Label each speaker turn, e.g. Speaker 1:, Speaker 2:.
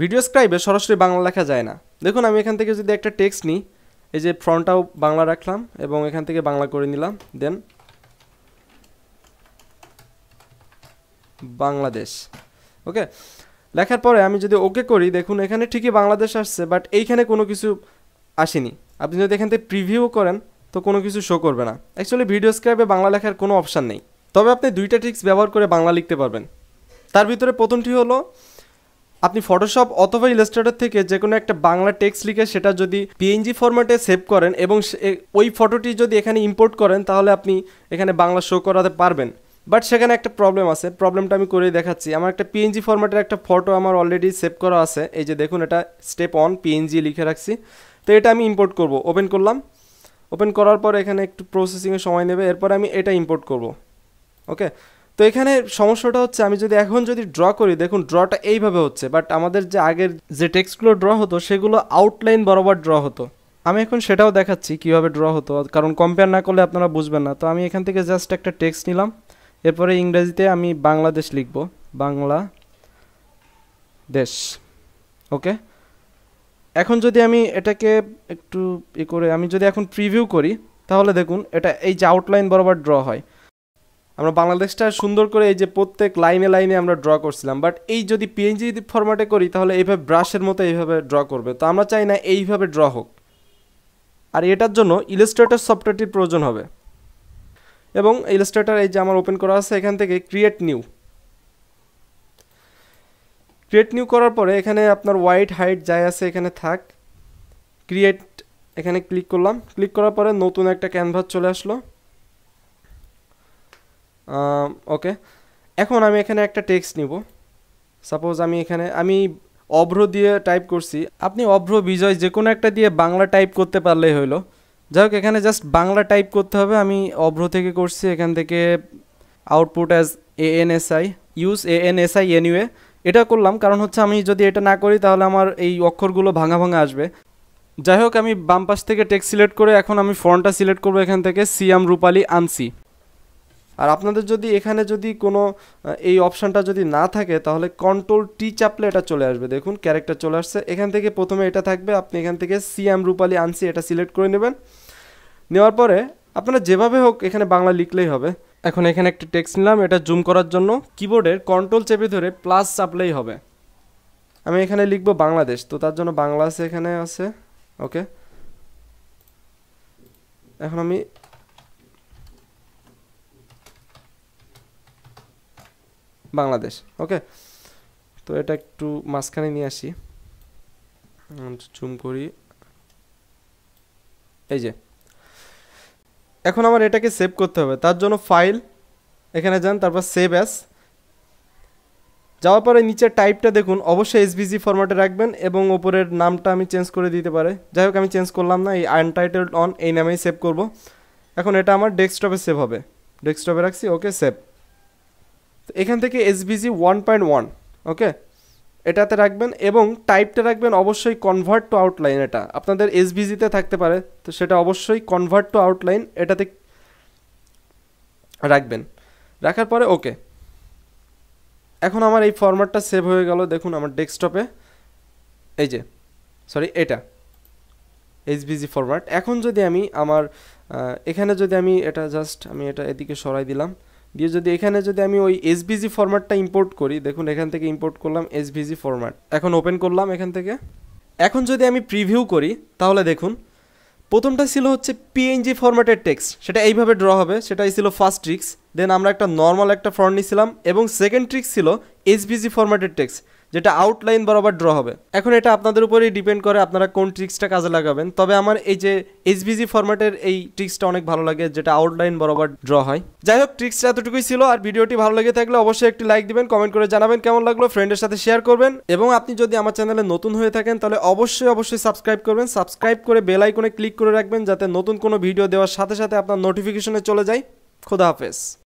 Speaker 1: Video স্ক্রাইবে সরাসরি বাংলা লেখা যায় না। দেখুন আমি এখান থেকে যদি একটা টেক্সট নিই, এই যে ফ্রন্টটাও বাংলা রাখলাম এবং এখান থেকে বাংলা করে নিলাম, দেন বাংলাদেশ। ওকে, লেখার পরে আমি যদি ওকে করি, দেখুন এখানে ঠিকই বাংলাদেশ আসছে, বাট এইখানে কোনো কিছু আসেনি। আপনি যদি এখান থেকে প্রিভিউ করেন তো কোনো কিছু শো করবে না। অ্যাকচুয়ালি ভিডিও স্ক্রাইবে বাংলা লেখার কোনো অপশান নেই, তবে আপনি দুইটা ট্রিক্স ব্যবহার করে বাংলা লিখতে পারবেন। তার ভিতরে প্রথমটি হলো, আপনি ফটোশপ অথবা ইলাস্ট্রেটর থেকে যে কোনো একটা বাংলা টেক্সট লিখে সেটা যদি পিএনজি ফরম্যাটে সেভ করেন এবং ওই ফটোটি যদি এখানে ইম্পোর্ট করেন, তাহলে আপনি এখানে বাংলা শো করাতে পারবেন। বাট সেখানে একটা প্রবলেম আছে, প্রবলেমটা আমি করেই দেখাচ্ছি। আমার একটা পিএনজি ফরম্যাটের একটা ফটো আমার অলরেডি সেভ করা আছে, এই যে দেখুন এটা স্টেপ 1 পিএনজি লিখে রাখছি। তো এটা আমি ইম্পোর্ট করব, ওপেন করলাম। ওপেন করার পর এখানে একটু প্রসেসিংয়ে সময় নেবে, এরপর আমি এটা ইম্পোর্ট করব। ওকে, তো এখানে সমস্যাটা হচ্ছে, আমি যদি এখন যদি ড্র করি, দেখুন ড্রটা এইভাবে হচ্ছে, বাট আমাদের যে আগের যে টেক্সটগুলো ড্র হতো সেগুলো আউটলাইন বরাবর ড্র হতো। আমি এখন সেটাও দেখাচ্ছি কীভাবে ড্র হতো, কারণ কম্পেয়ার না করলে আপনারা বুঝবেন না। তো আমি এখান থেকে জাস্ট একটা টেক্সট নিলাম, এরপরে ইংরেজিতে আমি বাংলাদেশ লিখব, বাংলাদেশ। ওকে, এখন যদি আমি এটাকে একটু করে আমি যদি এখন প্রিভিউ করি, তাহলে দেখুন এটা এই যে আউটলাইন বরাবর ড্র হয়। আমরা বাংলাদেশটা সুন্দর করে এই যে প্রত্যেক লাইনে লাইনে আমরা ড্র করছিলাম, বাট এই যদি পিএনজি ফরম্যাটে করি তাহলে এইভাবে ব্রাশের মতো এইভাবে ড্র করবে। তো আমরা চাই না এইভাবে ড্র হোক, আর এটার জন্য ইলাস্ট্রেটর সফটওয়্যারটির প্রয়োজন হবে। এবং ইলাস্ট্রেটর এই যে আমার ওপেন করা আছে, এখান থেকে ক্রিয়েট নিউ করার পরে এখানে আপনার হোয়াইট হাইট যাই আছে এখানে থাক, ক্রিয়েট এখানে ক্লিক করলাম। ক্লিক করার পরে নতুন একটা ক্যানভাস চলে আসলো। ওকে, এখন আমি এখানে একটা টেক্সট নিব। সাপোজ আমি এখানে অভ্র দিয়ে টাইপ করছি, আপনি অভ্র বিজয় যে কোনো একটা দিয়ে বাংলা টাইপ করতে পারলেই হইলো। যাই হোক, এখানে জাস্ট বাংলা টাইপ করতে হবে। আমি অভ্র থেকে করছি, এখান থেকে output as ANSI, use ANSI anyway এটা করলাম, কারণ হচ্ছে আমি যদি এটা না করি তাহলে আমার এই অক্ষরগুলো ভাঙা ভাঙা আসবে। যাই হোক, আমি বাম পাশ থেকে টেক্সট সিলেক্ট করে এখন আমি ফন্টটা সিলেক্ট করবো, এখান থেকে সিয়াম রূপালী আনসি। আর আপনাদের যদি এখানে যদি কোনো এই অপশানটা যদি না থাকে, তাহলে Ctrl+T চাপলে এটা চলে আসবে। দেখুন ক্যারেক্টার চলে আসছে। এখান থেকে প্রথমে এটা থাকবে, আপনি এখান থেকে সিয়াম রূপালী আনসি এটা সিলেক্ট করে নেবেন। নেওয়ার পরে আপনারা যেভাবে হোক এখানে বাংলা লিখলেই হবে। এখন এখানে একটা টেক্সট নিলাম, এটা জুম করার জন্য কিবোর্ডের কন্ট্রোল চেপে ধরে প্লাস চাপলেই হবে। আমি এখানে লিখবো বাংলাদেশ, তো তার জন্য বাংলা আছে এখানে আছে। ওকে, এখন আমি বাংলাদেশ। ওকে, তো এটা একটু মাঝখানে নিয়ে আসি, জুম করি, এই যে। এখন আমার এটাকে সেভ করতে হবে, তার জন্য ফাইল এখানে যান, তারপর সেভ অ্যাস। যাওয়ার পরে নিচের টাইপটা দেখুন অবশ্যই SVG ফরম্যাটে রাখবেন এবং ওপরের নামটা আমি চেঞ্জ করে দিতে পারে। যাই হোক, আমি চেঞ্জ করলাম না, এই আনটাইটেলড অন এই নামেই সেভ করব। এখন এটা আমার ডেস্কটপে সেভ হবে, ডেস্কটপে রাখছি। ওকে, সেভ। এখান থেকে SVG 1.1 ওকে এটাতে রাখবেন এবং টাইপটা রাখবেন অবশ্যই কনভার্ট টু আউটলাইন। এটা আপনাদের SVG-তে থাকতে পারে, তো সেটা অবশ্যই কনভার্ট টু আউটলাইন এটাতে রাখবেন। রাখার পরে ওকে, এখন আমার এই ফরম্যাটটা সেভ হয়ে গেল। দেখুন আমার ডেস্কটপে, এই যে সরি এটা SVG ফরম্যাট। এখন যদি আমি আমার এখানে যদি আমি এটা জাস্ট আমি এটা এদিকে সরাই দিলাম, দিয়ে যদি এখানে যদি আমি ওই SVG ফরম্যাটটা ইম্পোর্ট করি, দেখুন এখান থেকে ইম্পোর্ট করলাম SVG ফরম্যাট। এখন ওপেন করলাম এখান থেকে। এখন যদি আমি প্রিভিউ করি, তাহলে দেখুন প্রথমটা ছিল হচ্ছে PNG ফরম্যাটের টেক্সট, সেটা এইভাবে ড্র হবে, সেটাই ছিল ফার্স্ট ট্রিক্স। দেন আমরা একটা নর্মাল একটা ফন্ট নিয়েছিলাম এবং সেকেন্ড ট্রিক্স ছিল SVG ফরম্যাটের টেক্সট, যেটা আউটলাইন বরাবর ড্র হবে। এখন এটা আপনাদের উপরেই ডিপেন্ড করে আপনারা কোন ট্রিক্সটা কাজে লাগাবেন। তবে আমার এই যে SVG ফরম্যাটের এই ট্রিক্সটা অনেক ভালো লাগে, যেটা আউটলাইন বরাবর ড্র হয়। যাই হোক, ট্রিক্সটা এতটুকুই ছিল। আর ভিডিওটি ভালো লেগে থাকলে অবশ্যই একটি লাইক দিবেন, কমেন্ট করে জানাবেন কেমন লাগলো, ফ্রেন্ডের সাথে শেয়ার করবেন এবং আপনি যদি আমার চ্যানেলে নতুন হয়ে থাকেন তাহলে অবশ্যই সাবস্ক্রাইব করবেন। সাবস্ক্রাইব করে বেল আইকনে ক্লিক করে রাখবেন, যাতে নতুন কোনো ভিডিও দেওয়ার সাথে সাথে আপনার নোটিফিকেশনে চলে যায়। খোদা হাফেজ।